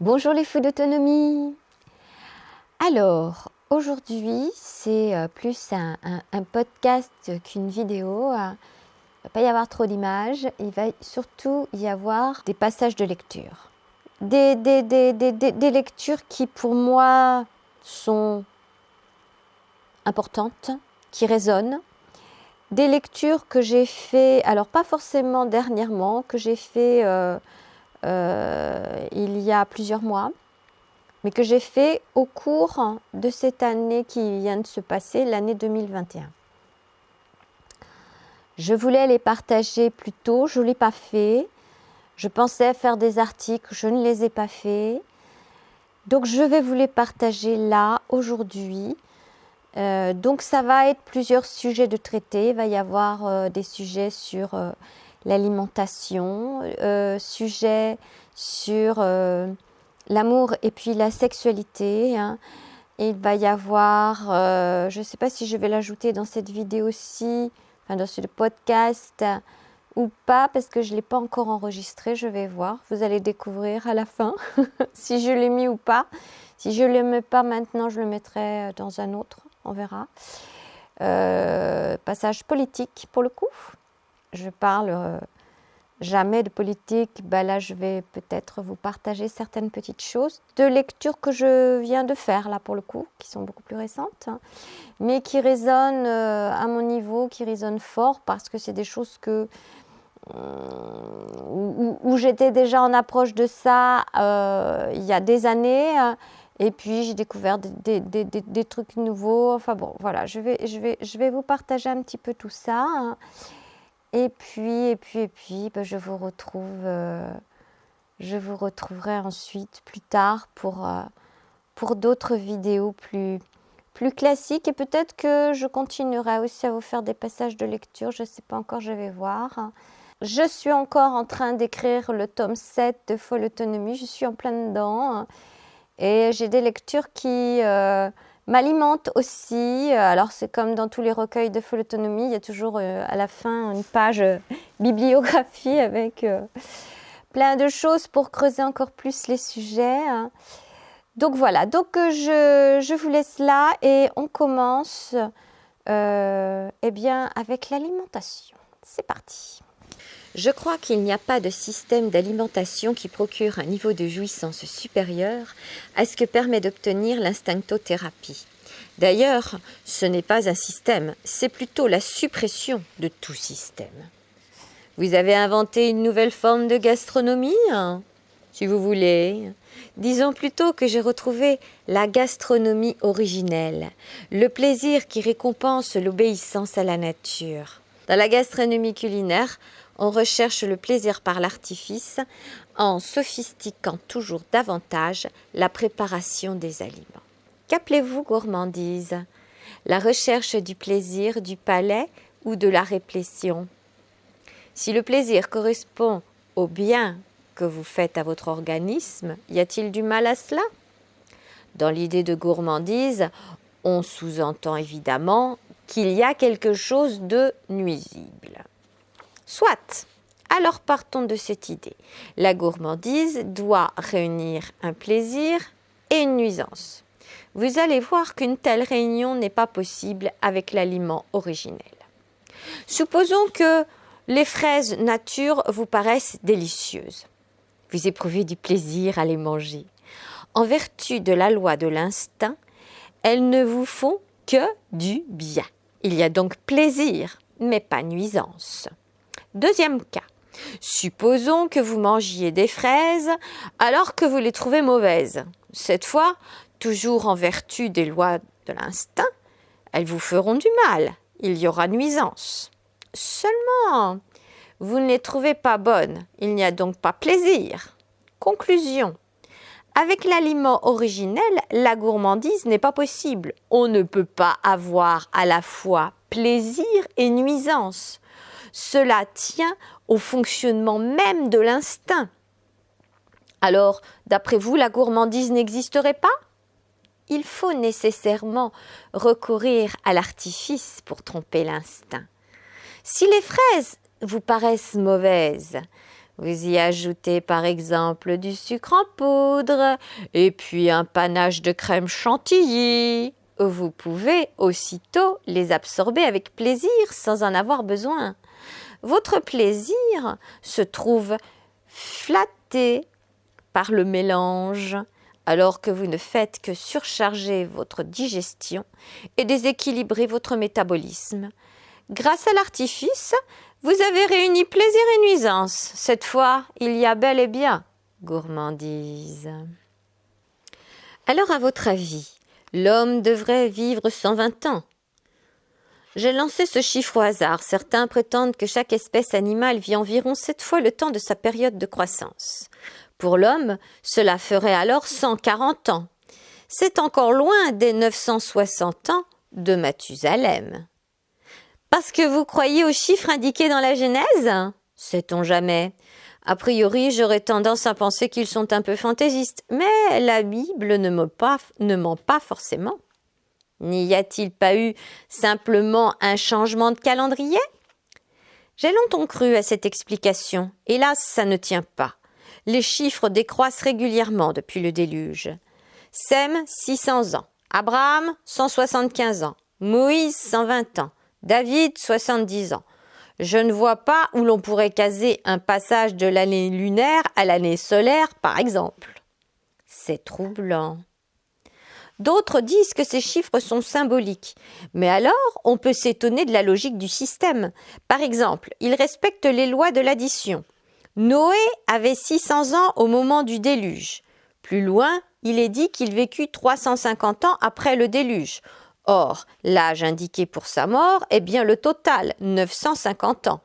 Bonjour les fous d'autonomie. Alors, aujourd'hui, c'est plus un podcast qu'une vidéo. Il ne va pas y avoir trop d'images. Il va surtout y avoir des passages de lecture. Des lectures qui, pour moi, sont importantes, qui résonnent. Des lectures que j'ai fait, alors pas forcément dernièrement, que j'ai fait il y a plusieurs mois, mais que j'ai fait au cours de cette année qui vient de se passer, l'année 2021. Je voulais les partager plus tôt, je ne l'ai pas fait. Je pensais faire des articles, je ne les ai pas faits. Donc je vais vous les partager là, aujourd'hui. Donc ça va être plusieurs sujets de traiter. Il va y avoir des sujets sur l'alimentation, sujets sur l'amour et puis la sexualité. Et il va y avoir, je ne sais pas si je vais l'ajouter dans cette vidéo-ci, enfin dans ce podcast ou pas, parce que je ne l'ai pas encore enregistré, je vais voir. Vous allez découvrir à la fin si je l'ai mis ou pas. Si je ne le mets pas maintenant, je le mettrai dans un autre, on verra. Passage politique pour le coup. Je parle jamais de politique. Là, je vais peut-être vous partager certaines petites choses de lectures que je viens de faire, là, pour le coup, qui sont beaucoup plus récentes, mais qui résonnent à mon niveau, qui résonnent fort, parce que c'est des choses où j'étais déjà en approche de ça il y a des années. Et puis, j'ai découvert des trucs nouveaux. Enfin bon, voilà, je vais vous partager un petit peu tout ça. Et puis, je vous retrouverai ensuite, plus tard, pour d'autres vidéos plus classiques. Et peut-être que je continuerai aussi à vous faire des passages de lecture. Je ne sais pas encore, je vais voir. Je suis encore en train d'écrire le tome 7 de Folle Autonomie. Je suis en plein dedans. Et j'ai des lectures qui m'alimentent aussi. Alors, c'est comme dans tous les recueils de Folle Autonomie, il y a toujours à la fin une page bibliographie avec plein de choses pour creuser encore plus les sujets. Donc voilà, donc je vous laisse là et on commence avec l'alimentation. C'est parti. Je crois qu'il n'y a pas de système d'alimentation qui procure un niveau de jouissance supérieur à ce que permet d'obtenir l'instinctothérapie. D'ailleurs, ce n'est pas un système, c'est plutôt la suppression de tout système. Vous avez inventé une nouvelle forme de gastronomie, si vous voulez. Disons plutôt que j'ai retrouvé la gastronomie originelle, le plaisir qui récompense l'obéissance à la nature. Dans la gastronomie culinaire, on recherche le plaisir par l'artifice en sophistiquant toujours davantage la préparation des aliments. Qu'appelez-vous gourmandise? La recherche du plaisir du palais ou de la réflexion? Si le plaisir correspond au bien que vous faites à votre organisme, y a-t-il du mal à cela? Dans l'idée de gourmandise, on sous-entend évidemment qu'il y a quelque chose de nuisible. Soit, alors partons de cette idée. La gourmandise doit réunir un plaisir et une nuisance. Vous allez voir qu'une telle réunion n'est pas possible avec l'aliment originel. Supposons que les fraises nature vous paraissent délicieuses. Vous éprouvez du plaisir à les manger. En vertu de la loi de l'instinct, elles ne vous font que du bien. Il y a donc plaisir, mais pas nuisance. Deuxième cas, supposons que vous mangiez des fraises alors que vous les trouvez mauvaises. Cette fois, toujours en vertu des lois de l'instinct, elles vous feront du mal. Il y aura nuisance. Seulement, vous ne les trouvez pas bonnes. Il n'y a donc pas plaisir. Conclusion. Avec l'aliment originel, la gourmandise n'est pas possible. On ne peut pas avoir à la fois plaisir et nuisance. Cela tient au fonctionnement même de l'instinct. Alors, d'après vous, la gourmandise n'existerait pas? Il faut nécessairement recourir à l'artifice pour tromper l'instinct. Si les fraises vous paraissent mauvaises, Vous y ajoutez par exemple du sucre en poudre et puis un panache de crème chantilly. Vous pouvez aussitôt les absorber avec plaisir sans en avoir besoin. Votre plaisir se trouve flatté par le mélange, alors que vous ne faites que surcharger votre digestion et déséquilibrer votre métabolisme. Grâce à l'artifice, vous avez réuni plaisir et nuisance. Cette fois, il y a bel et bien gourmandise. Alors, à votre avis, l'homme devrait vivre 120 ans. J'ai lancé ce chiffre au hasard. Certains prétendent que chaque espèce animale vit environ 7 fois le temps de sa période de croissance. Pour l'homme, cela ferait alors 140 ans. C'est encore loin des 960 ans de Mathusalem. Parce que vous croyez aux chiffres indiqués dans la Genèse ? Sait-on jamais ? A priori, j'aurais tendance à penser qu'ils sont un peu fantaisistes, mais la Bible ne ment pas forcément. N'y a-t-il pas eu simplement un changement de calendrier ? J'ai longtemps cru à cette explication. Hélas, ça ne tient pas. Les chiffres décroissent régulièrement depuis le déluge. Sem, 600 ans. Abraham, 175 ans. Moïse, 120 ans. David, 70 ans. Je ne vois pas où l'on pourrait caser un passage de l'année lunaire à l'année solaire, par exemple. C'est troublant. D'autres disent que ces chiffres sont symboliques. Mais alors, on peut s'étonner de la logique du système. Par exemple, ils respectent les lois de l'addition. Noé avait 600 ans au moment du déluge. Plus loin, il est dit qu'il vécut 350 ans après le déluge. Or, l'âge indiqué pour sa mort est bien le total, 950 ans.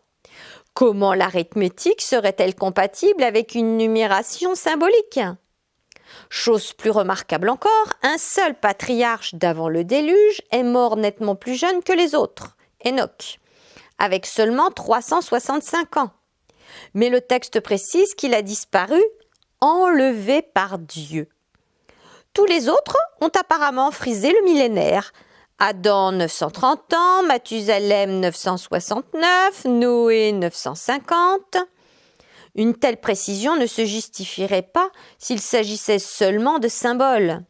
Comment l'arithmétique serait-elle compatible avec une numération symbolique ? Chose plus remarquable encore, un seul patriarche d'avant le déluge est mort nettement plus jeune que les autres, Enoch, avec seulement 365 ans. Mais le texte précise qu'il a disparu, enlevé par Dieu. Tous les autres ont apparemment frisé le millénaire. Adam 930 ans, Mathusalem 969, Noé 950. Une telle précision ne se justifierait pas s'il s'agissait seulement de symboles.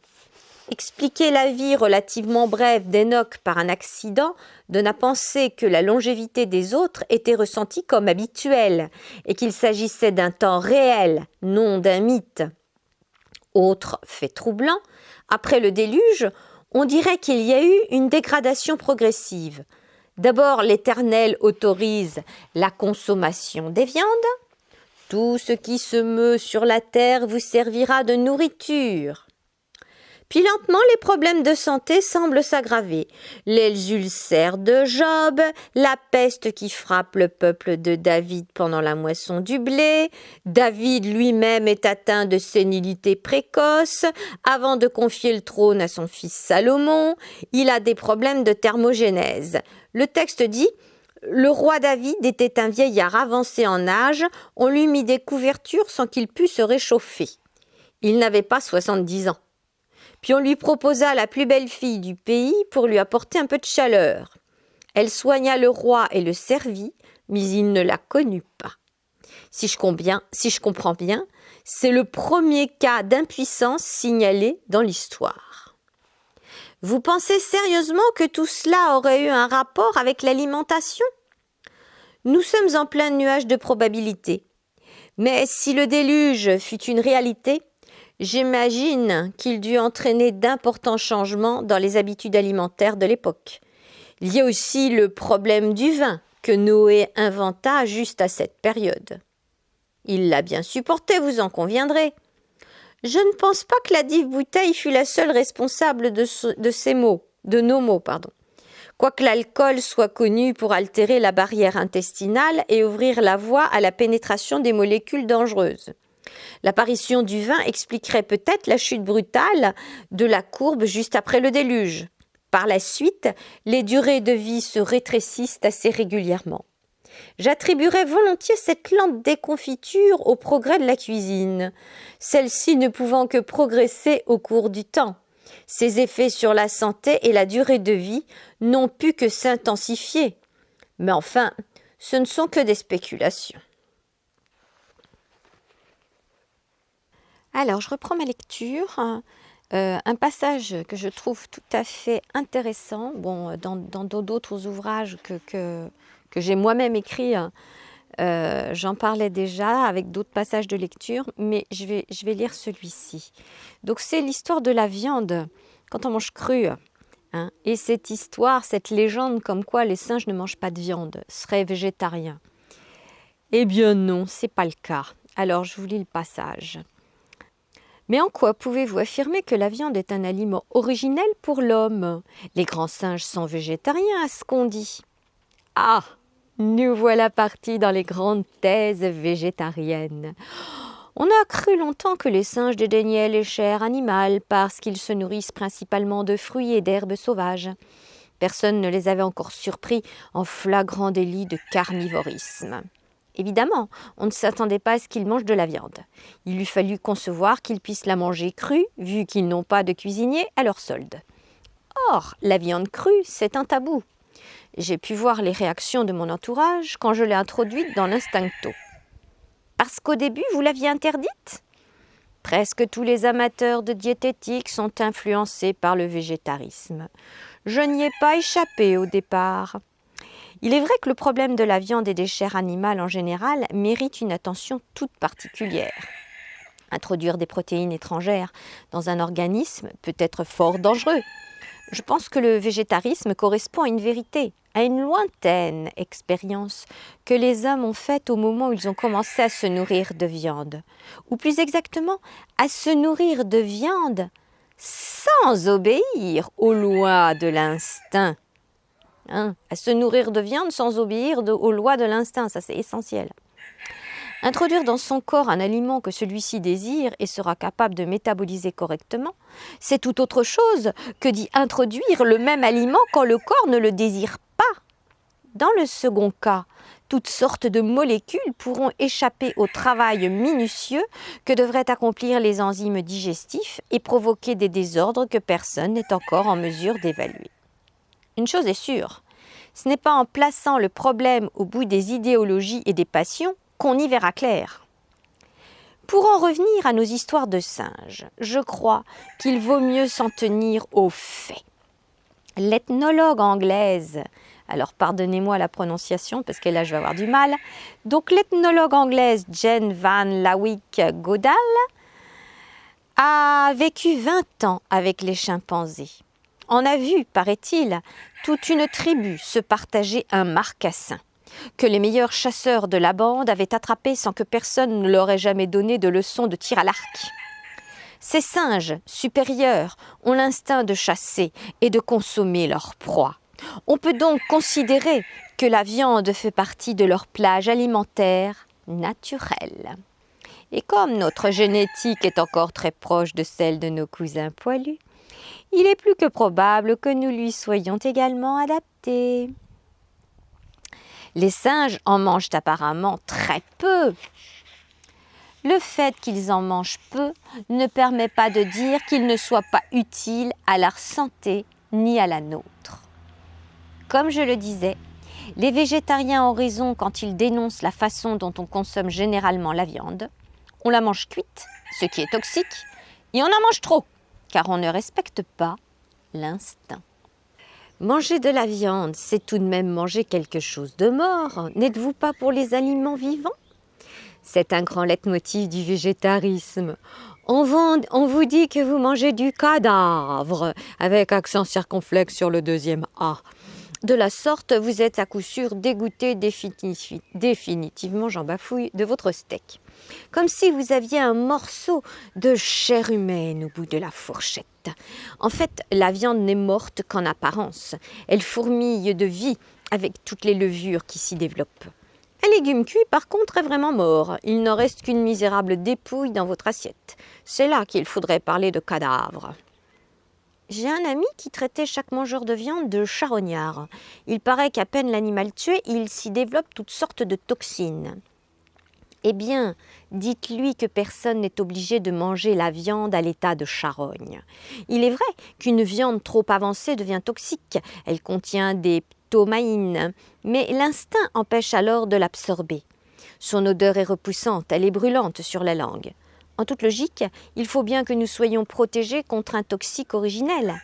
Expliquer la vie relativement brève d'Enoch par un accident donne à penser que la longévité des autres était ressentie comme habituelle et qu'il s'agissait d'un temps réel, non d'un mythe. Autre fait troublant, après le déluge, on dirait qu'il y a eu une dégradation progressive. D'abord, l'Éternel autorise la consommation des viandes. Tout ce qui se meut sur la terre vous servira de nourriture. Puis lentement, les problèmes de santé semblent s'aggraver. Les ulcères de Job, la peste qui frappe le peuple de David pendant la moisson du blé. David lui-même est atteint de sénilité précoce. Avant de confier le trône à son fils Salomon, il a des problèmes de thermogénèse. Le texte dit « Le roi David était un vieillard avancé en âge, on lui mit des couvertures sans qu'il pût se réchauffer. Il n'avait pas 70 ans. Puis on lui proposa la plus belle fille du pays pour lui apporter un peu de chaleur. Elle soigna le roi et le servit, mais il ne la connut pas. Si je comprends bien, c'est le premier cas d'impuissance signalé dans l'histoire. Vous pensez sérieusement que tout cela aurait eu un rapport avec l'alimentation ? Nous sommes en plein nuage de probabilité. Mais si le déluge fut une réalité, j'imagine qu'il dut entraîner d'importants changements dans les habitudes alimentaires de l'époque. Il y a aussi le problème du vin que Noé inventa juste à cette période. Il l'a bien supporté, vous en conviendrez. Je ne pense pas que la dive bouteille fut la seule responsable de nos maux. Quoique l'alcool soit connu pour altérer la barrière intestinale et ouvrir la voie à la pénétration des molécules dangereuses. L'apparition du vin expliquerait peut-être la chute brutale de la courbe juste après le déluge. Par la suite, les durées de vie se rétrécissent assez régulièrement. J'attribuerais volontiers cette lente déconfiture au progrès de la cuisine, celle-ci ne pouvant que progresser au cours du temps. Ses effets sur la santé et la durée de vie n'ont pu que s'intensifier. Mais enfin, ce ne sont que des spéculations. Alors, je reprends ma lecture. Un passage que je trouve tout à fait intéressant, dans d'autres ouvrages que j'ai moi-même écrits, j'en parlais déjà avec d'autres passages de lecture, mais je vais lire celui-ci. Donc c'est l'histoire de la viande quand on mange cru. Hein, et cette histoire, cette légende comme quoi les singes ne mangent pas de viande, seraient végétariens. Eh bien non, c'est pas le cas. Alors je vous lis le passage. Mais en quoi pouvez-vous affirmer que la viande est un aliment originel pour l'homme? Les grands singes sont végétariens, à ce qu'on dit. Ah, nous voilà partis dans les grandes thèses végétariennes. On a cru longtemps que les singes dédaignaient les chairs animales parce qu'ils se nourrissent principalement de fruits et d'herbes sauvages. Personne ne les avait encore surpris en flagrant délit de carnivorisme. Évidemment, on ne s'attendait pas à ce qu'ils mangent de la viande. Il eût fallu concevoir qu'ils puissent la manger crue, vu qu'ils n'ont pas de cuisinier à leur solde. Or, la viande crue, c'est un tabou. J'ai pu voir les réactions de mon entourage quand je l'ai introduite dans l'instincto. Parce qu'au début, vous l'aviez interdite? Presque tous les amateurs de diététique sont influencés par le végétarisme. Je n'y ai pas échappé au départ. Il est vrai que le problème de la viande et des chairs animales en général mérite une attention toute particulière. Introduire des protéines étrangères dans un organisme peut être fort dangereux. Je pense que le végétarisme correspond à une vérité, à une lointaine expérience que les hommes ont faite au moment où ils ont commencé à se nourrir de viande. Ou plus exactement, à se nourrir de viande sans obéir aux lois de l'instinct. À se nourrir de viande sans obéir aux lois de l'instinct, ça c'est essentiel. Introduire dans son corps un aliment que celui-ci désire et sera capable de métaboliser correctement, c'est tout autre chose que d'y introduire le même aliment quand le corps ne le désire pas. Dans le second cas, toutes sortes de molécules pourront échapper au travail minutieux que devraient accomplir les enzymes digestifs et provoquer des désordres que personne n'est encore en mesure d'évaluer. Une chose est sûre, ce n'est pas en plaçant le problème au bout des idéologies et des passions qu'on y verra clair. Pour en revenir à nos histoires de singes, je crois qu'il vaut mieux s'en tenir aux faits. L'ethnologue anglaise, alors pardonnez-moi la prononciation parce que là je vais avoir du mal, donc l'ethnologue anglaise Jane Van Lawick Goodall a vécu 20 ans avec les chimpanzés. On a vu, paraît-il, toute une tribu se partager un marcassin, que les meilleurs chasseurs de la bande avaient attrapé sans que personne ne leur ait jamais donné de leçon de tir à l'arc. Ces singes supérieurs ont l'instinct de chasser et de consommer leur proie. On peut donc considérer que la viande fait partie de leur plage alimentaire naturelle. Et comme notre génétique est encore très proche de celle de nos cousins poilus, il est plus que probable que nous lui soyons également adaptés. Les singes en mangent apparemment très peu. Le fait qu'ils en mangent peu ne permet pas de dire qu'ils ne soient pas utiles à leur santé ni à la nôtre. Comme je le disais, les végétariens ont raison quand ils dénoncent la façon dont on consomme généralement la viande. On la mange cuite, ce qui est toxique, et on en mange trop, car on ne respecte pas l'instinct. Manger de la viande, c'est tout de même manger quelque chose de mort. N'êtes-vous pas pour les aliments vivants? C'est un grand leitmotiv du végétarisme. On vous dit que vous mangez du cadavre, avec accent circonflexe sur le deuxième A. De la sorte, vous êtes à coup sûr dégoûté définitivement, j'en bafouille, de votre steak. Comme si vous aviez un morceau de chair humaine au bout de la fourchette. En fait, la viande n'est morte qu'en apparence. Elle fourmille de vie avec toutes les levures qui s'y développent. Un légume cuit, par contre, est vraiment mort. Il n'en reste qu'une misérable dépouille dans votre assiette. C'est là qu'il faudrait parler de cadavre. J'ai un ami qui traitait chaque mangeur de viande de charognard. Il paraît qu'à peine l'animal tué, il s'y développe toutes sortes de toxines. Eh bien, dites-lui que personne n'est obligé de manger la viande à l'état de charogne. Il est vrai qu'une viande trop avancée devient toxique. Elle contient des ptomaïnes, mais l'instinct empêche alors de l'absorber. Son odeur est repoussante, elle est brûlante sur la langue. En toute logique, il faut bien que nous soyons protégés contre un toxique originel.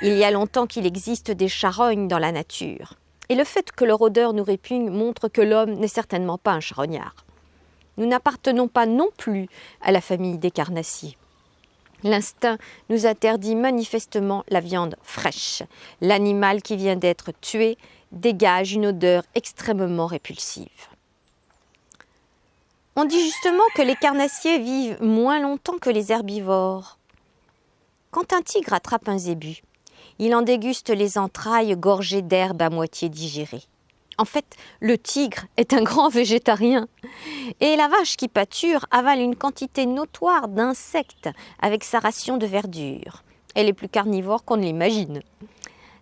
Il y a longtemps qu'il existe des charognes dans la nature. Et le fait que leur odeur nous répugne montre que l'homme n'est certainement pas un charognard. Nous n'appartenons pas non plus à la famille des carnassiers. L'instinct nous interdit manifestement la viande fraîche. L'animal qui vient d'être tué dégage une odeur extrêmement répulsive. On dit justement que les carnassiers vivent moins longtemps que les herbivores. Quand un tigre attrape un zébu, il en déguste les entrailles gorgées d'herbes à moitié digérées. En fait, le tigre est un grand végétarien. Et la vache qui pâture avale une quantité notoire d'insectes avec sa ration de verdure. Elle est plus carnivore qu'on ne l'imagine.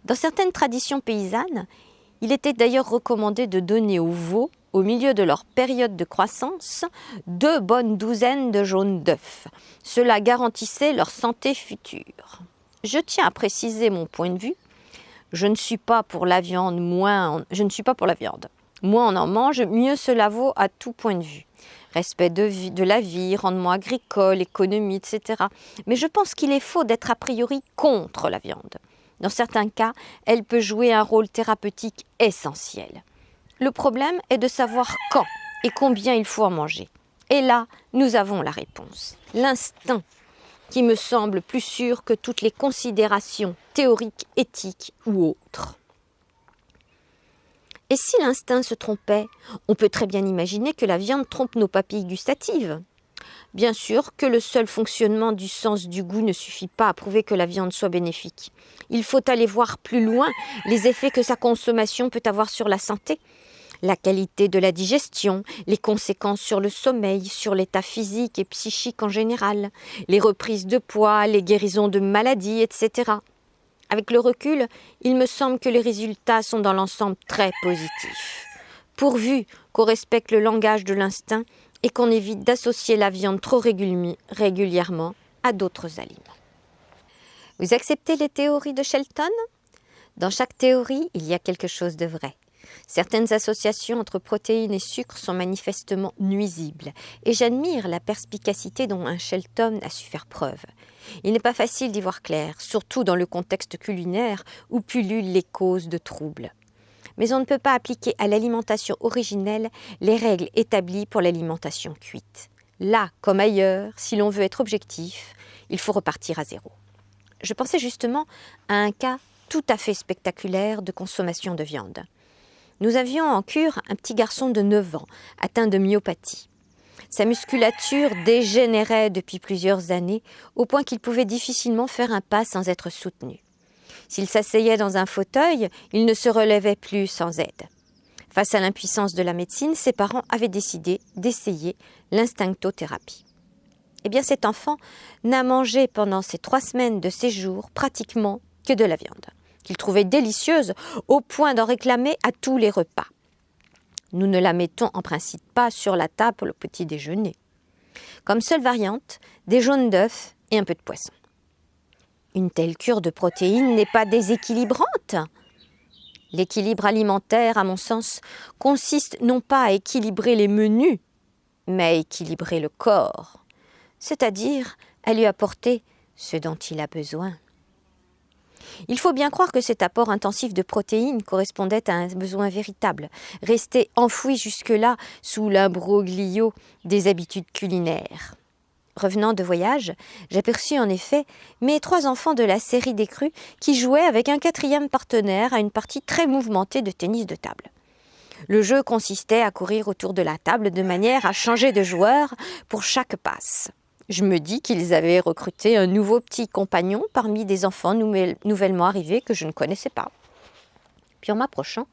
Dans certaines traditions paysannes, il était d'ailleurs recommandé de donner aux veaux, au milieu de leur période de croissance, 2 bonnes douzaines de jaunes d'œufs. Cela garantissait leur santé future. Je tiens à préciser mon point de vue. Je ne suis pas pour la viande. Moins on en mange, mieux cela vaut à tout point de vue. Respect de la vie, rendement agricole, économie, etc. Mais je pense qu'il est faux d'être a priori contre la viande. Dans certains cas, elle peut jouer un rôle thérapeutique essentiel. Le problème est de savoir quand et combien il faut en manger. Et là, nous avons la réponse. L'instinct, qui me semble plus sûr que toutes les considérations théoriques, éthiques ou autres. Et si l'instinct se trompait, on peut très bien imaginer que la viande trompe nos papilles gustatives. Bien sûr que le seul fonctionnement du sens du goût ne suffit pas à prouver que la viande soit bénéfique. Il faut aller voir plus loin les effets que sa consommation peut avoir sur la santé. La qualité de la digestion, les conséquences sur le sommeil, sur l'état physique et psychique en général, les reprises de poids, les guérisons de maladies, etc. Avec le recul, il me semble que les résultats sont dans l'ensemble très positifs. Pourvu qu'on respecte le langage de l'instinct et qu'on évite d'associer la viande trop régulièrement à d'autres aliments. Vous acceptez les théories de Shelton ? Dans chaque théorie, il y a quelque chose de vrai. Certaines associations entre protéines et sucre sont manifestement nuisibles et j'admire la perspicacité dont un Shelton a su faire preuve. Il n'est pas facile d'y voir clair, surtout dans le contexte culinaire où pullulent les causes de troubles. Mais on ne peut pas appliquer à l'alimentation originelle les règles établies pour l'alimentation cuite. Là, comme ailleurs, si l'on veut être objectif, il faut repartir à zéro. Je pensais justement à un cas tout à fait spectaculaire de consommation de viande. Nous avions en cure un petit garçon de 9 ans, atteint de myopathie. Sa musculature dégénérait depuis plusieurs années, au point qu'il pouvait difficilement faire un pas sans être soutenu. S'il s'asseyait dans un fauteuil, il ne se relevait plus sans aide. Face à l'impuissance de la médecine, ses parents avaient décidé d'essayer l'instinctothérapie. Eh bien, cet enfant n'a mangé pendant ces 3 semaines de séjour pratiquement que de la viande, qu'il trouvait délicieuse au point d'en réclamer à tous les repas. Nous ne la mettons en principe pas sur la table pour le petit déjeuner. Comme seule variante, des jaunes d'œufs et un peu de poisson. Une telle cure de protéines n'est pas déséquilibrante. L'équilibre alimentaire, à mon sens, consiste non pas à équilibrer les menus, mais à équilibrer le corps, c'est-à-dire à lui apporter ce dont il a besoin. Il faut bien croire que cet apport intensif de protéines correspondait à un besoin véritable, resté enfoui jusque-là sous l'imbroglio des habitudes culinaires. Revenant de voyage, j'aperçus en effet mes 3 enfants de la série des crus qui jouaient avec un 4e partenaire à une partie très mouvementée de tennis de table. Le jeu consistait à courir autour de la table de manière à changer de joueur pour chaque passe. Je me dis qu'ils avaient recruté un nouveau petit compagnon parmi des enfants nouvellement arrivés que je ne connaissais pas. Puis en m'approchant,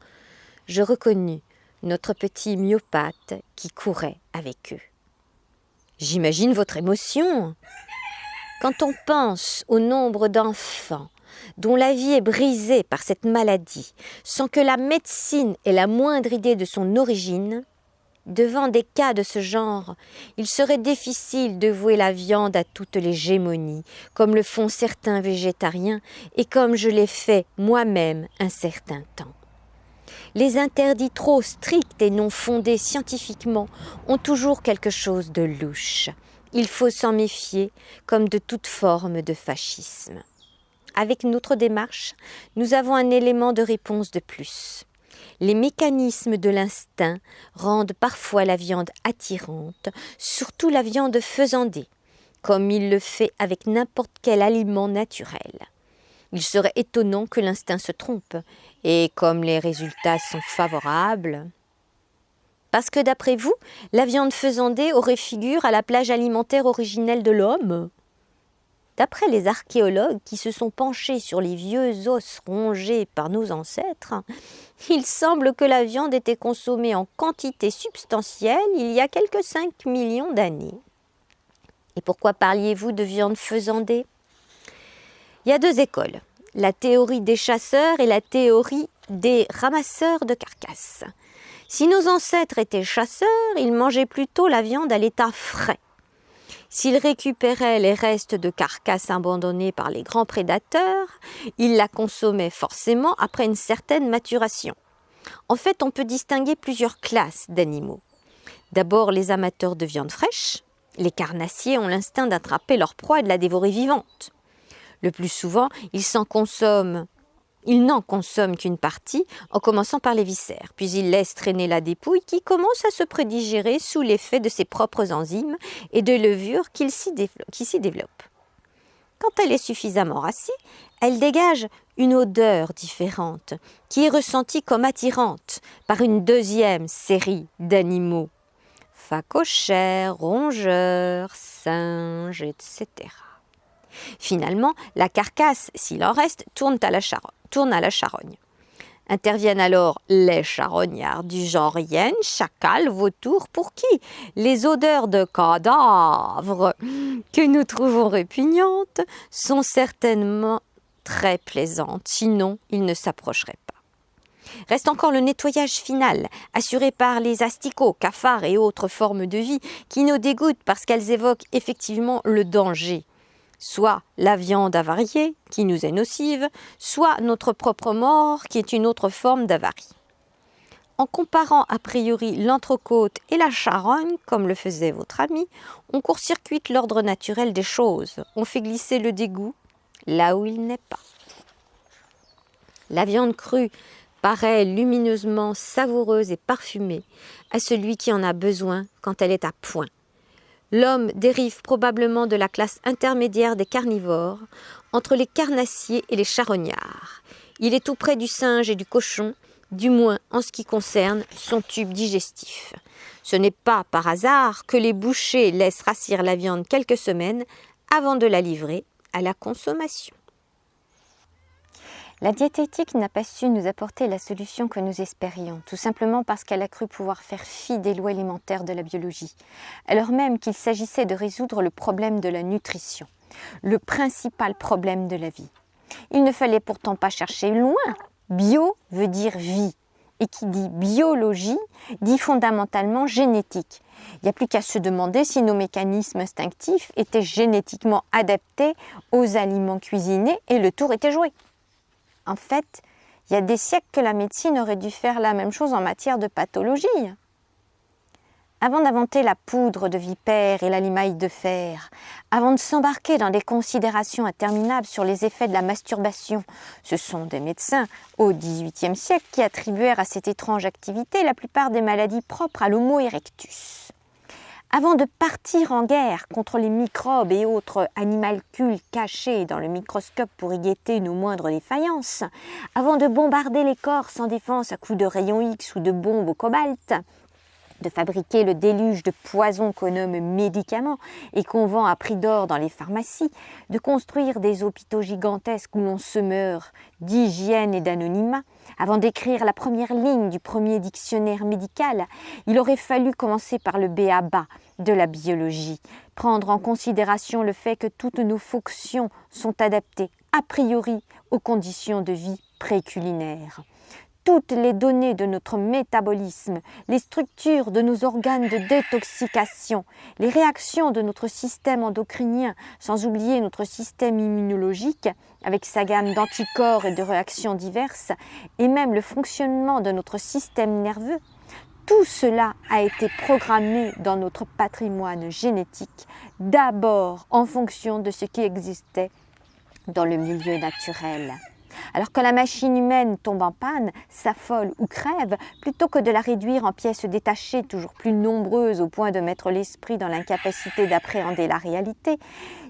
je reconnus notre petit myopathe qui courait avec eux. J'imagine votre émotion. Quand on pense au nombre d'enfants dont la vie est brisée par cette maladie, sans que la médecine ait la moindre idée de son origine, devant des cas de ce genre, il serait difficile de vouer la viande à toute l'hégémonie, comme le font certains végétariens et comme je l'ai fait moi-même un certain temps. Les interdits trop stricts et non fondés scientifiquement ont toujours quelque chose de louche. Il faut s'en méfier comme de toute forme de fascisme. Avec notre démarche, nous avons un élément de réponse de plus. Les mécanismes de l'instinct rendent parfois la viande attirante, surtout la viande faisandée, comme il le fait avec n'importe quel aliment naturel. Il serait étonnant que l'instinct se trompe, et comme les résultats sont favorables... Parce que d'après vous, la viande faisandée aurait figure à la plage alimentaire originelle de l'homme ? D'après les archéologues qui se sont penchés sur les vieux os rongés par nos ancêtres, il semble que la viande était consommée en quantité substantielle il y a quelques 5 millions d'années. Et pourquoi parliez-vous de viande faisandée ? Il y a 2 écoles, la théorie des chasseurs et la théorie des ramasseurs de carcasses. Si nos ancêtres étaient chasseurs, ils mangeaient plutôt la viande à l'état frais. S'ils récupéraient les restes de carcasses abandonnées par les grands prédateurs, ils la consommaient forcément après une certaine maturation. En fait, on peut distinguer plusieurs classes d'animaux. D'abord, les amateurs de viande fraîche. Les carnassiers ont l'instinct d'attraper leur proie et de la dévorer vivante. Le plus souvent, ils n'en consomment qu'une partie, en commençant par les viscères, puis ils laissent traîner la dépouille qui commence à se prédigérer sous l'effet de ses propres enzymes et de levures qui s'y développent. Quand elle est suffisamment rassie, elle dégage une odeur différente, qui est ressentie comme attirante par une deuxième série d'animaux, phacochères, rongeurs, singes, etc. Finalement, la carcasse, s'il en reste, tourne à la charogne. Interviennent alors les charognards du genre hyène, chacal, vautour, pour qui les odeurs de cadavres que nous trouvons répugnantes sont certainement très plaisantes, sinon ils ne s'approcheraient pas. Reste encore le nettoyage final, assuré par les asticots, cafards et autres formes de vie qui nous dégoûtent parce qu'elles évoquent effectivement le danger. Soit la viande avariée, qui nous est nocive, soit notre propre mort, qui est une autre forme d'avarie. En comparant a priori l'entrecôte et la charogne, comme le faisait votre ami, on court-circuite l'ordre naturel des choses, on fait glisser le dégoût là où il n'est pas. La viande crue paraît lumineusement savoureuse et parfumée à celui qui en a besoin quand elle est à point. L'homme dérive probablement de la classe intermédiaire des carnivores, entre les carnassiers et les charognards. Il est tout près du singe et du cochon, du moins en ce qui concerne son tube digestif. Ce n'est pas par hasard que les bouchers laissent rassir la viande quelques semaines avant de la livrer à la consommation. La diététique n'a pas su nous apporter la solution que nous espérions, tout simplement parce qu'elle a cru pouvoir faire fi des lois élémentaires de la biologie, alors même qu'il s'agissait de résoudre le problème de la nutrition, le principal problème de la vie. Il ne fallait pourtant pas chercher loin. Bio veut dire vie, et qui dit biologie dit fondamentalement génétique. Il n'y a plus qu'à se demander si nos mécanismes instinctifs étaient génétiquement adaptés aux aliments cuisinés et le tour était joué. En fait, il y a des siècles que la médecine aurait dû faire la même chose en matière de pathologie. Avant d'inventer la poudre de vipère et la limaille de fer, avant de s'embarquer dans des considérations interminables sur les effets de la masturbation, ce sont des médecins au XVIIIe siècle qui attribuèrent à cette étrange activité la plupart des maladies propres à l'Homo erectus. Avant de partir en guerre contre les microbes et autres animalcules cachés dans le microscope pour y guetter nos moindres défaillances, avant de bombarder les corps sans défense à coups de rayons X ou de bombes au cobalt, de fabriquer le déluge de poisons qu'on nomme médicaments et qu'on vend à prix d'or dans les pharmacies, de construire des hôpitaux gigantesques où l'on se meurt d'hygiène et d'anonymat, avant d'écrire la première ligne du premier dictionnaire médical, il aurait fallu commencer par le b.a.-ba de la biologie, prendre en considération le fait que toutes nos fonctions sont adaptées a priori aux conditions de vie préculinaires. Toutes les données de notre métabolisme, les structures de nos organes de détoxication, les réactions de notre système endocrinien, sans oublier notre système immunologique, avec sa gamme d'anticorps et de réactions diverses, et même le fonctionnement de notre système nerveux, Tout cela a été programmé dans notre patrimoine génétique, d'abord en fonction de ce qui existait dans le milieu naturel. Alors que la machine humaine tombe en panne, s'affole ou crève, plutôt que de la réduire en pièces détachées toujours plus nombreuses au point de mettre l'esprit dans l'incapacité d'appréhender la réalité,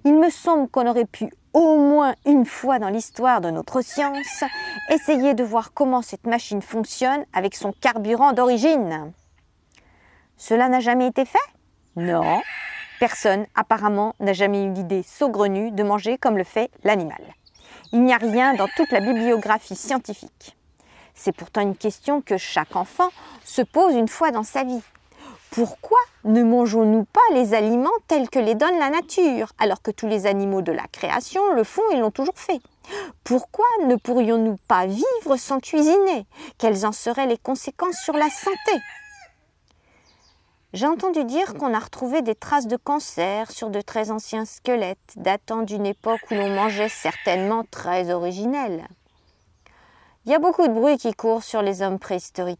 il me semble qu'on aurait pu au moins une fois dans l'histoire de notre science essayer de voir comment cette machine fonctionne avec son carburant d'origine. Cela n'a jamais été fait ? Non. Personne, apparemment, n'a jamais eu l'idée saugrenue de manger comme le fait l'animal. Il n'y a rien dans toute la bibliographie scientifique. C'est pourtant une question que chaque enfant se pose une fois dans sa vie. Pourquoi ne mangeons-nous pas les aliments tels que les donne la nature, alors que tous les animaux de la création le font et l'ont toujours fait ? Pourquoi ne pourrions-nous pas vivre sans cuisiner ? Quelles en seraient les conséquences sur la santé ? J'ai entendu dire qu'on a retrouvé des traces de cancer sur de très anciens squelettes datant d'une époque où l'on mangeait certainement très originel. Il y a beaucoup de bruit qui court sur les hommes préhistoriques.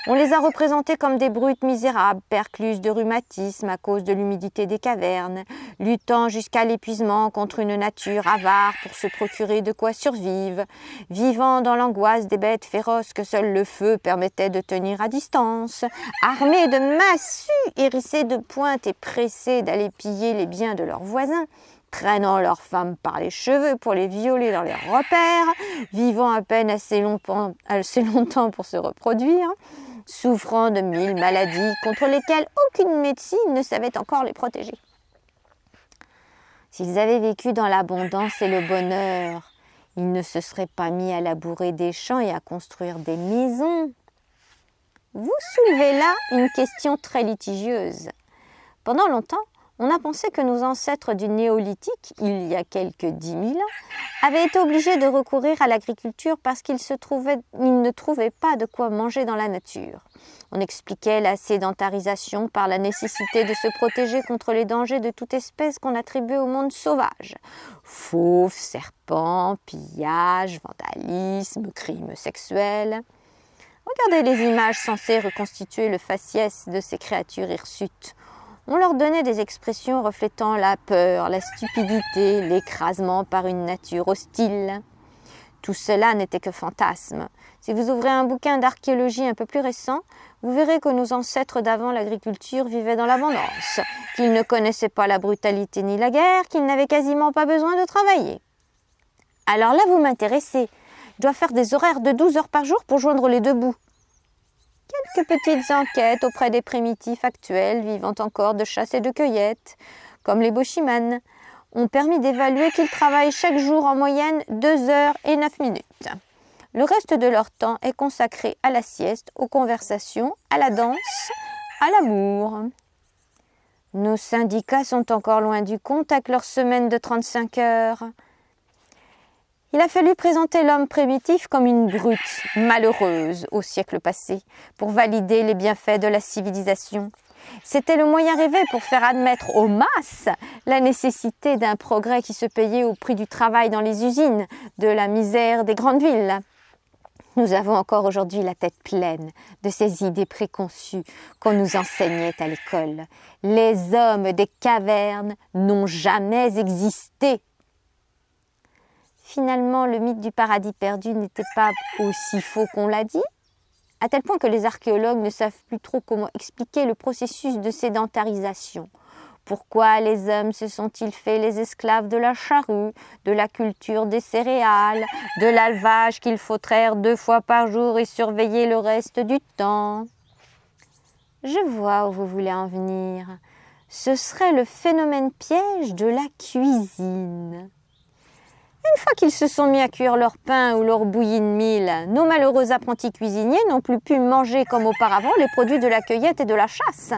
On les a représentés comme des brutes misérables, percluses de rhumatisme à cause de l'humidité des cavernes, luttant jusqu'à l'épuisement contre une nature avare pour se procurer de quoi survivre, vivant dans l'angoisse des bêtes féroces que seul le feu permettait de tenir à distance, armés de massues hérissées de pointes et pressés d'aller piller les biens de leurs voisins, traînant leurs femmes par les cheveux pour les violer dans les repères, vivant à peine assez longtemps pour se reproduire, souffrant de 1000 maladies contre lesquelles aucune médecine ne savait encore les protéger. S'ils avaient vécu dans l'abondance et le bonheur, ils ne se seraient pas mis à labourer des champs et à construire des maisons. Vous soulevez là une question très litigieuse. Pendant longtemps, on a pensé que nos ancêtres du néolithique, il y a quelques 10 000 ans, avaient été obligés de recourir à l'agriculture parce qu'ils ne trouvaient pas de quoi manger dans la nature. On expliquait la sédentarisation par la nécessité de se protéger contre les dangers de toute espèce qu'on attribuait au monde sauvage. Fauves, serpents, pillages, vandalisme, crimes sexuels. Regardez les images censées reconstituer le faciès de ces créatures hirsutes. On leur donnait des expressions reflétant la peur, la stupidité, l'écrasement par une nature hostile. Tout cela n'était que fantasme. Si vous ouvrez un bouquin d'archéologie un peu plus récent, vous verrez que nos ancêtres d'avant l'agriculture vivaient dans l'abondance, qu'ils ne connaissaient pas la brutalité ni la guerre, qu'ils n'avaient quasiment pas besoin de travailler. Alors là, vous m'intéressez. Je dois faire des horaires de 12 heures par jour pour joindre les deux bouts. Quelques petites enquêtes auprès des primitifs actuels vivant encore de chasse et de cueillette, comme les Bochimanes, ont permis d'évaluer qu'ils travaillent chaque jour en moyenne 2 heures et 9 minutes. Le reste de leur temps est consacré à la sieste, aux conversations, à la danse, à l'amour. Nos syndicats sont encore loin du compte avec leur semaine de 35 heures. Il a fallu présenter l'homme primitif comme une brute malheureuse au siècle passé pour valider les bienfaits de la civilisation. C'était le moyen rêvé pour faire admettre aux masses la nécessité d'un progrès qui se payait au prix du travail dans les usines, de la misère des grandes villes. Nous avons encore aujourd'hui la tête pleine de ces idées préconçues qu'on nous enseignait à l'école. Les hommes des cavernes n'ont jamais existé. Finalement, le mythe du paradis perdu n'était pas aussi faux qu'on l'a dit, à tel point que les archéologues ne savent plus trop comment expliquer le processus de sédentarisation. Pourquoi les hommes se sont-ils faits les esclaves de la charrue, de la culture des céréales, de l'élevage qu'il faut traire 2 fois par jour et surveiller le reste du temps ? Je vois où vous voulez en venir. Ce serait le phénomène piège de la cuisine. Une fois qu'ils se sont mis à cuire leur pain ou leur bouillie de mil, nos malheureux apprentis cuisiniers n'ont plus pu manger comme auparavant les produits de la cueillette et de la chasse.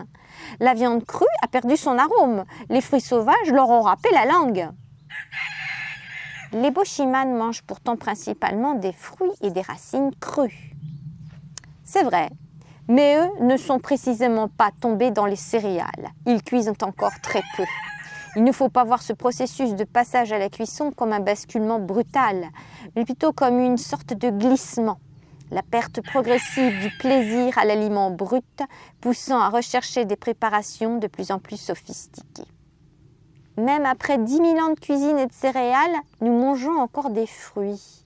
La viande crue a perdu son arôme, les fruits sauvages leur ont râpé la langue. Les Bochimanes mangent pourtant principalement des fruits et des racines crues. C'est vrai, mais eux ne sont précisément pas tombés dans les céréales. Ils cuisent encore très peu. Il ne faut pas voir ce processus de passage à la cuisson comme un basculement brutal, mais plutôt comme une sorte de glissement. la perte progressive du plaisir à l'aliment brut, poussant à rechercher des préparations de plus en plus sophistiquées. Même après 10 000 ans de cuisine et de céréales, nous mangeons encore des fruits.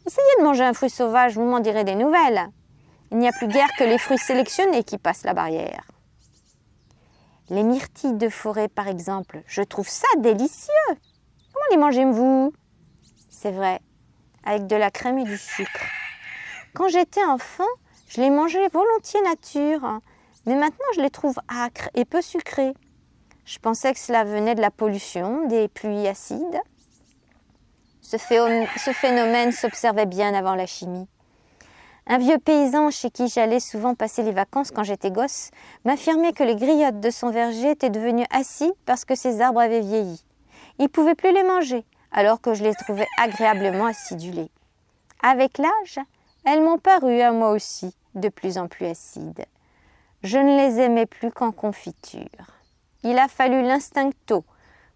Essayez de manger un fruit sauvage, vous m'en direz des nouvelles. Il n'y a plus guère que les fruits sélectionnés qui passent la barrière. Les myrtilles de forêt, par exemple, je trouve ça délicieux. Comment les mangez-vous? C'est vrai, avec de la crème et du sucre. Quand j'étais enfant, je les mangeais volontiers nature, mais maintenant je les trouve âcres et peu sucrés. Je pensais que cela venait de la pollution, des pluies acides. Ce phénomène s'observait bien avant la chimie. Un vieux paysan chez qui j'allais souvent passer les vacances quand j'étais gosse m'affirmait que les griottes de son verger étaient devenues acides parce que ses arbres avaient vieilli. Il ne pouvait plus les manger, alors que je les trouvais agréablement acidulées. Avec l'âge, elles m'ont paru à moi aussi de plus en plus acides. Je ne les aimais plus qu'en confiture. Il a fallu l'instincto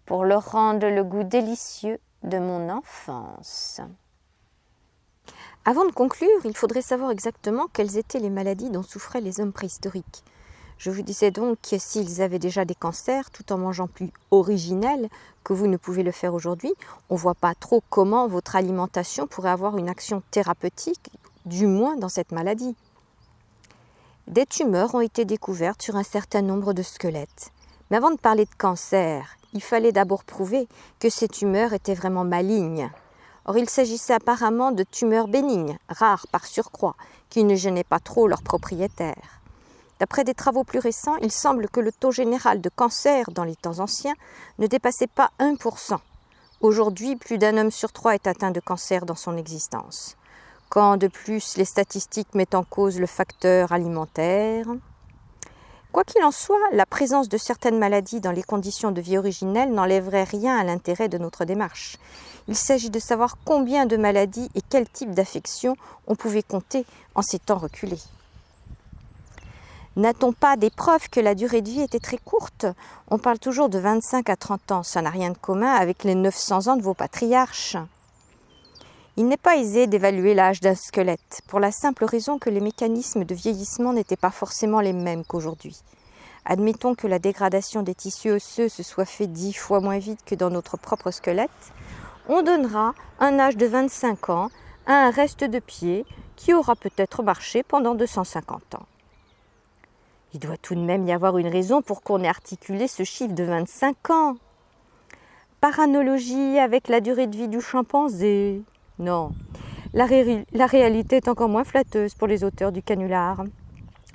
pour leur rendre le goût délicieux de mon enfance. Avant de conclure, il faudrait savoir exactement quelles étaient les maladies dont souffraient les hommes préhistoriques. Je vous disais donc que s'ils avaient déjà des cancers, tout en mangeant plus originel que vous ne pouvez le faire aujourd'hui, on ne voit pas trop comment votre alimentation pourrait avoir une action thérapeutique, du moins dans cette maladie. Des tumeurs ont été découvertes sur un certain nombre de squelettes. Mais avant de parler de cancer, il fallait d'abord prouver que ces tumeurs étaient vraiment malignes. Or, il s'agissait apparemment de tumeurs bénignes, rares par surcroît, qui ne gênaient pas trop leurs propriétaires. D'après des travaux plus récents, il semble que le taux général de cancer dans les temps anciens ne dépassait pas 1%. Aujourd'hui, plus d'un homme sur 3 est atteint de cancer dans son existence. Quand de plus les statistiques mettent en cause le facteur alimentaire. Quoi qu'il en soit, la présence de certaines maladies dans les conditions de vie originelles n'enlèverait rien à l'intérêt de notre démarche. Il s'agit de savoir combien de maladies et quel type d'affections on pouvait compter en ces temps reculés. N'a-t-on pas des preuves que la durée de vie était très courte? On parle toujours de 25 à 30 ans, ça n'a rien de commun avec les 900 ans de vos patriarches. Il n'est pas aisé d'évaluer l'âge d'un squelette, pour la simple raison que les mécanismes de vieillissement n'étaient pas forcément les mêmes qu'aujourd'hui. Admettons que la dégradation des tissus osseux se soit fait 10 fois moins vite que dans notre propre squelette, on donnera un âge de 25 ans à un reste de pied qui aura peut-être marché pendant 250 ans. Il doit tout de même y avoir une raison pour qu'on ait articulé ce chiffre de 25 ans. Par analogie avec la durée de vie du chimpanzé. Non, la réalité est encore moins flatteuse pour les auteurs du canular.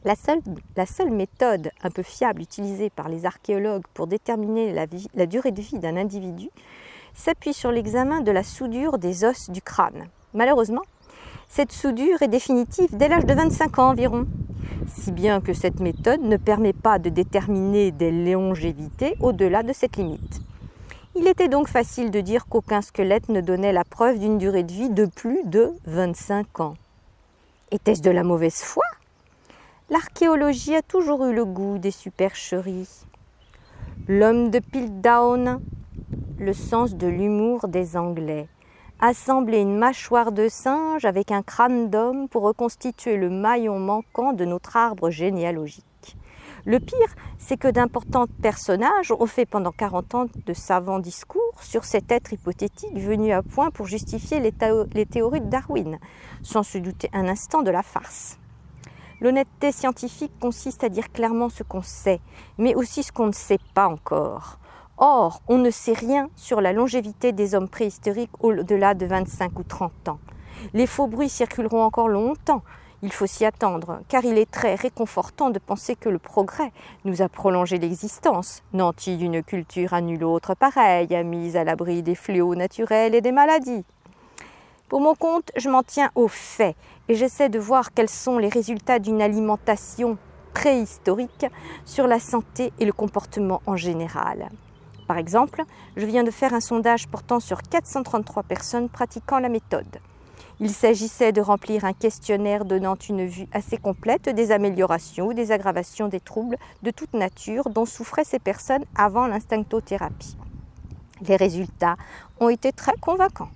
La seule méthode un peu fiable utilisée par les archéologues pour déterminer la durée de vie d'un individu s'appuie sur l'examen de la soudure des os du crâne. Malheureusement, cette soudure est définitive dès l'âge de 25 ans environ, si bien que cette méthode ne permet pas de déterminer des longévités au-delà de cette limite. Il était donc facile de dire qu'aucun squelette ne donnait la preuve d'une durée de vie de plus de 25 ans. Était-ce de la mauvaise foi? L'archéologie a toujours eu le goût des supercheries. L'homme de Piltdown, le sens de l'humour des Anglais, assembler une mâchoire de singe avec un crâne d'homme pour reconstituer le maillon manquant de notre arbre généalogique. Le pire, c'est que d'importants personnages ont fait pendant 40 ans de savants discours sur cet être hypothétique venu à point pour justifier les théories de Darwin, sans se douter un instant de la farce. L'honnêteté scientifique consiste à dire clairement ce qu'on sait, mais aussi ce qu'on ne sait pas encore. Or, on ne sait rien sur la longévité des hommes préhistoriques au-delà de 25 ou 30 ans. Les faux bruits circuleront encore longtemps. Il faut s'y attendre, car il est très réconfortant de penser que le progrès nous a prolongé l'existence, nanti d'une culture à nulle autre pareille, mise à l'abri des fléaux naturels et des maladies. Pour mon compte, je m'en tiens aux faits et j'essaie de voir quels sont les résultats d'une alimentation préhistorique sur la santé et le comportement en général. Par exemple, je viens de faire un sondage portant sur 433 personnes pratiquant la méthode. Il s'agissait de remplir un questionnaire donnant une vue assez complète des améliorations ou des aggravations des troubles de toute nature dont souffraient ces personnes avant l'instinctothérapie. Les résultats ont été très convaincants.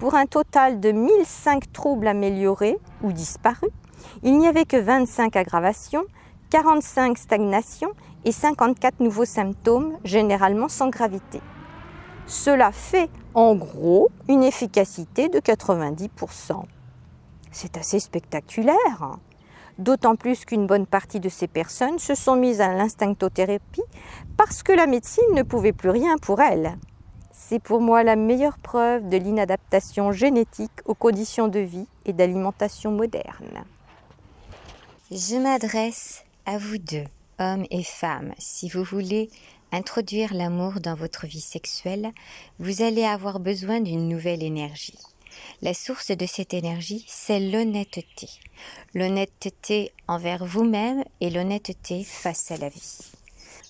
Pour un total de 1005 troubles améliorés ou disparus, il n'y avait que 25 aggravations, 45 stagnations et 54 nouveaux symptômes, généralement sans gravité. Cela fait en gros une efficacité de 90%. C'est assez spectaculaire, hein. D'autant plus qu'une bonne partie de ces personnes se sont mises à l'instinctothérapie parce que la médecine ne pouvait plus rien pour elles. C'est pour moi la meilleure preuve de l'inadaptation génétique aux conditions de vie et d'alimentation moderne. Je m'adresse à vous deux, hommes et femmes. Si vous voulez introduire l'amour dans votre vie sexuelle, vous allez avoir besoin d'une nouvelle énergie. La source de cette énergie, c'est l'honnêteté. L'honnêteté envers vous-même et l'honnêteté face à la vie.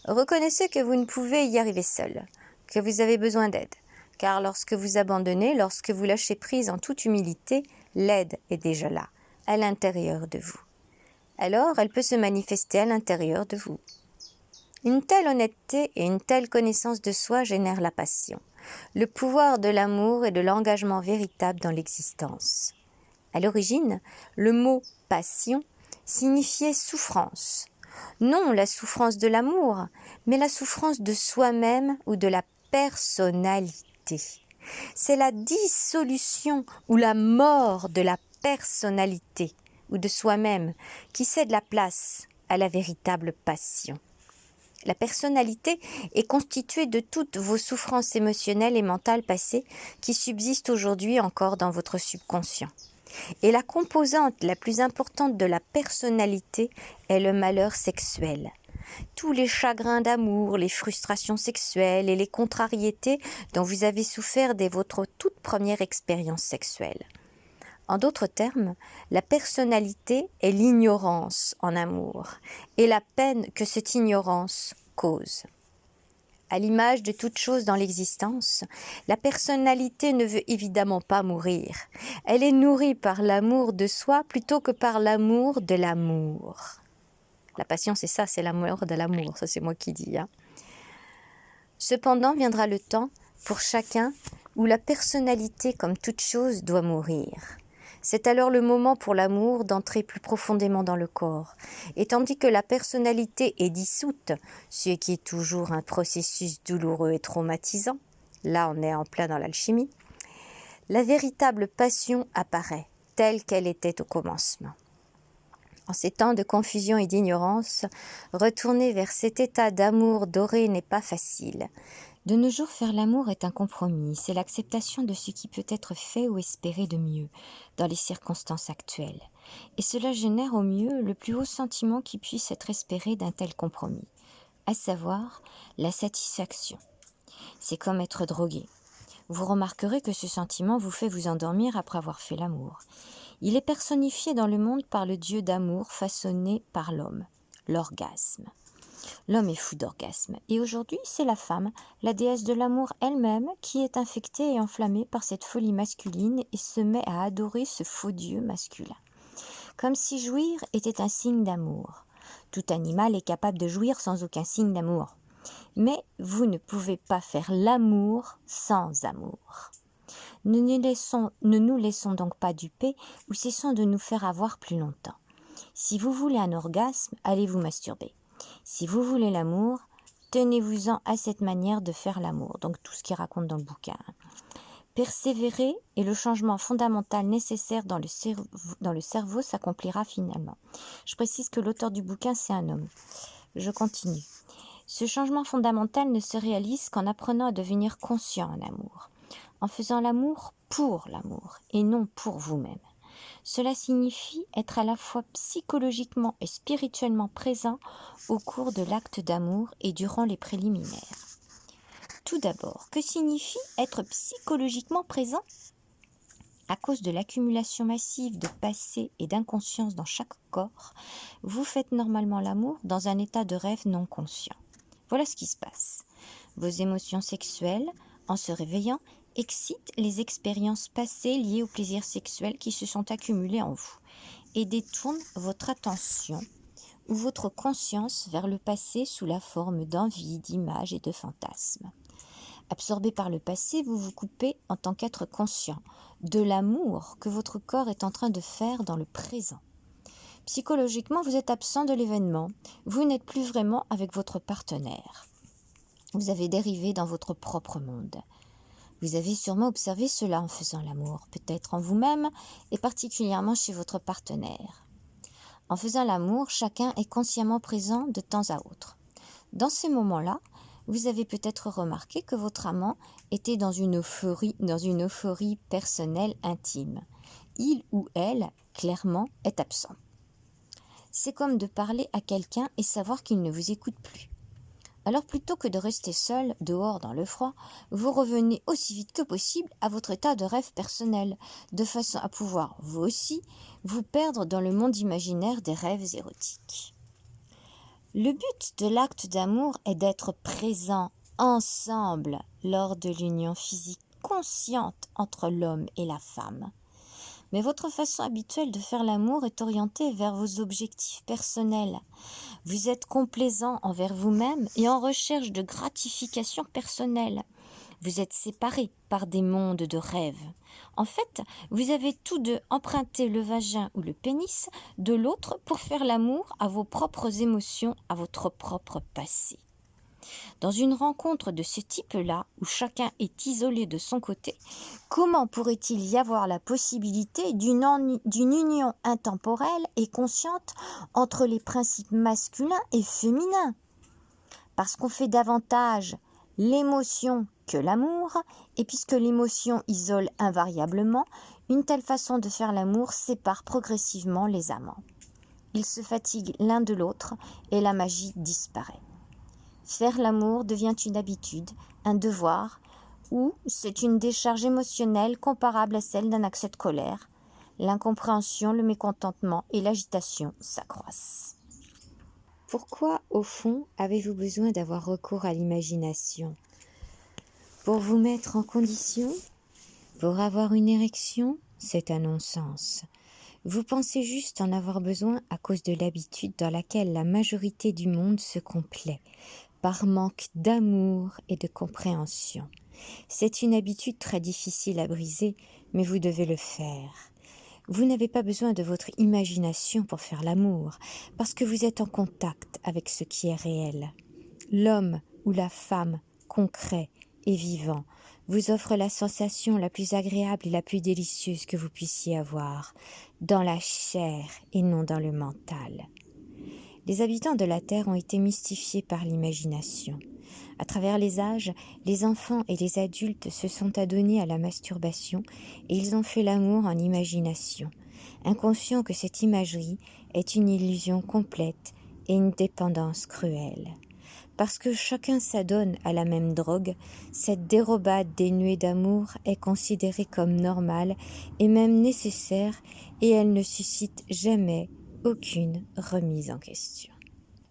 Reconnaissez que vous ne pouvez y arriver seul, que vous avez besoin d'aide. Car lorsque vous abandonnez, lorsque vous lâchez prise en toute humilité, l'aide est déjà là, à l'intérieur de vous. Alors, elle peut se manifester à l'intérieur de vous. Une telle honnêteté et une telle connaissance de soi génèrent la passion, le pouvoir de l'amour et de l'engagement véritable dans l'existence. À l'origine, le mot « passion » signifiait souffrance. Non la souffrance de l'amour, mais la souffrance de soi-même ou de la personnalité. C'est la dissolution ou la mort de la personnalité ou de soi-même qui cède la place à la véritable passion. La personnalité est constituée de toutes vos souffrances émotionnelles et mentales passées qui subsistent aujourd'hui encore dans votre subconscient. Et la composante la plus importante de la personnalité est le malheur sexuel. Tous les chagrins d'amour, les frustrations sexuelles et les contrariétés dont vous avez souffert dès votre toute première expérience sexuelle. En d'autres termes, la personnalité est l'ignorance en amour et la peine que cette ignorance cause. À l'image de toute chose dans l'existence, la personnalité ne veut évidemment pas mourir. Elle est nourrie par l'amour de soi plutôt que par l'amour de l'amour. La passion, c'est ça, c'est l'amour de l'amour, ça c'est moi qui dis. Cependant, viendra le temps, pour chacun, où la personnalité, comme toute chose, doit mourir. C'est alors le moment pour l'amour d'entrer plus profondément dans le corps. Et tandis que la personnalité est dissoute, ce qui est toujours un processus douloureux et traumatisant, là on est en plein dans l'alchimie, la véritable passion apparaît, telle qu'elle était au commencement. En ces temps de confusion et d'ignorance, retourner vers cet état d'amour doré n'est pas facile. De nos jours, faire l'amour est un compromis, c'est l'acceptation de ce qui peut être fait ou espéré de mieux dans les circonstances actuelles. Et cela génère au mieux le plus haut sentiment qui puisse être espéré d'un tel compromis, à savoir la satisfaction. C'est comme être drogué. Vous remarquerez que ce sentiment vous fait vous endormir après avoir fait l'amour. Il est personnifié dans le monde par le dieu d'amour façonné par l'homme, l'orgasme. L'homme est fou d'orgasme, et aujourd'hui c'est la femme, la déesse de l'amour elle-même, qui est infectée et enflammée par cette folie masculine et se met à adorer ce faux dieu masculin. Comme si jouir était un signe d'amour. Tout animal est capable de jouir sans aucun signe d'amour. Mais vous ne pouvez pas faire l'amour sans amour. Ne nous laissons donc pas duper ou cessons de nous faire avoir plus longtemps. Si vous voulez un orgasme, allez vous masturber. Si vous voulez l'amour, tenez-vous-en à cette manière de faire l'amour. Donc tout ce qu'il raconte dans le bouquin. Persévérer et le changement fondamental nécessaire dans le cerveau s'accomplira finalement. Je précise que l'auteur du bouquin, c'est un homme. Je continue. Ce changement fondamental ne se réalise qu'en apprenant à devenir conscient en amour, en faisant l'amour pour l'amour et non pour vous-même. Cela signifie être à la fois psychologiquement et spirituellement présent au cours de l'acte d'amour et durant les préliminaires. Tout d'abord, que signifie être psychologiquement présent ? À cause de l'accumulation massive de passé et d'inconscience dans chaque corps, vous faites normalement l'amour dans un état de rêve non conscient. Voilà ce qui se passe. Vos émotions sexuelles, en se réveillant, excitent les expériences passées liées au plaisir sexuel qui se sont accumulées en vous et détournent votre attention ou votre conscience vers le passé sous la forme d'envies, d'images et de fantasmes. Absorbé par le passé, vous vous coupez en tant qu'être conscient de l'amour que votre corps est en train de faire dans le présent. Psychologiquement, vous êtes absent de l'événement, vous n'êtes plus vraiment avec votre partenaire. Vous avez dérivé dans votre propre monde. Vous avez sûrement observé cela en faisant l'amour, peut-être en vous-même et particulièrement chez votre partenaire. En faisant l'amour, chacun est consciemment présent de temps à autre. Dans ces moments-là, vous avez peut-être remarqué que votre amant était dans une euphorie personnelle intime. Il ou elle, clairement, est absent. C'est comme de parler à quelqu'un et savoir qu'il ne vous écoute plus. Alors plutôt que de rester seul, dehors dans le froid, vous revenez aussi vite que possible à votre état de rêve personnel, de façon à pouvoir, vous aussi, vous perdre dans le monde imaginaire des rêves érotiques. Le but de l'acte d'amour est d'être présent ensemble lors de l'union physique consciente entre l'homme et la femme. Mais votre façon habituelle de faire l'amour est orientée vers vos objectifs personnels. Vous êtes complaisant envers vous-même et en recherche de gratification personnelle. Vous êtes séparés par des mondes de rêves. En fait, vous avez tous deux emprunté le vagin ou le pénis de l'autre pour faire l'amour à vos propres émotions, à votre propre passé. Dans une rencontre de ce type-là, où chacun est isolé de son côté, comment pourrait-il y avoir la possibilité d'une union intemporelle et consciente entre les principes masculins et féminins? Parce qu'on fait davantage l'émotion que l'amour, et puisque l'émotion isole invariablement, une telle façon de faire l'amour sépare progressivement les amants. Ils se fatiguent l'un de l'autre et la magie disparaît. Faire l'amour devient une habitude, un devoir, ou c'est une décharge émotionnelle comparable à celle d'un accès de colère. L'incompréhension, le mécontentement et l'agitation s'accroissent. Pourquoi, au fond, avez-vous besoin d'avoir recours à l'imagination? Pour vous mettre en condition? Pour avoir une érection? C'est un non-sens. Vous pensez juste en avoir besoin à cause de l'habitude dans laquelle la majorité du monde se complaît, par manque d'amour et de compréhension. C'est une habitude très difficile à briser, mais vous devez le faire. Vous n'avez pas besoin de votre imagination pour faire l'amour, parce que vous êtes en contact avec ce qui est réel. L'homme ou la femme, concret et vivant, vous offre la sensation la plus agréable et la plus délicieuse que vous puissiez avoir, dans la chair et non dans le mental. Les habitants de la Terre ont été mystifiés par l'imagination. À travers les âges, les enfants et les adultes se sont adonnés à la masturbation et ils ont fait l'amour en imagination, inconscients que cette imagerie est une illusion complète et une dépendance cruelle. Parce que chacun s'adonne à la même drogue, cette dérobade dénuée d'amour est considérée comme normale et même nécessaire et elle ne suscite jamais aucune remise en question.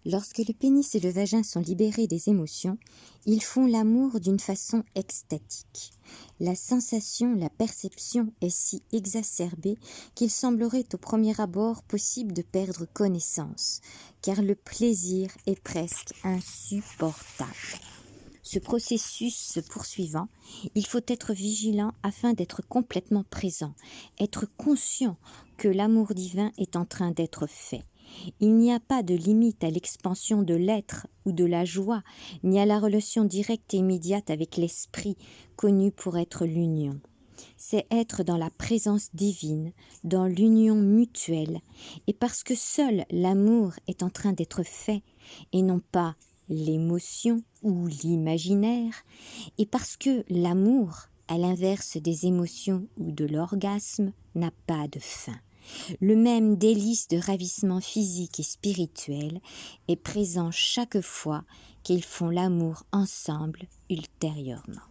Lorsque le pénis et le vagin sont libérés des émotions, ils font l'amour d'une façon extatique. La sensation, la perception est si exacerbée qu'il semblerait au premier abord possible de perdre connaissance, car le plaisir est presque insupportable. Ce processus se poursuivant, il faut être vigilant afin d'être complètement présent, être conscient que l'amour divin est en train d'être fait. Il n'y a pas de limite à l'expansion de l'être ou de la joie, ni à la relation directe et immédiate avec l'esprit, connu pour être l'union. C'est être dans la présence divine, dans l'union mutuelle, et parce que seul l'amour est en train d'être fait, et non pas l'émotion ou l'imaginaire, et parce que l'amour, à l'inverse des émotions ou de l'orgasme, n'a pas de fin. Le même délice de ravissement physique et spirituel est présent chaque fois qu'ils font l'amour ensemble ultérieurement.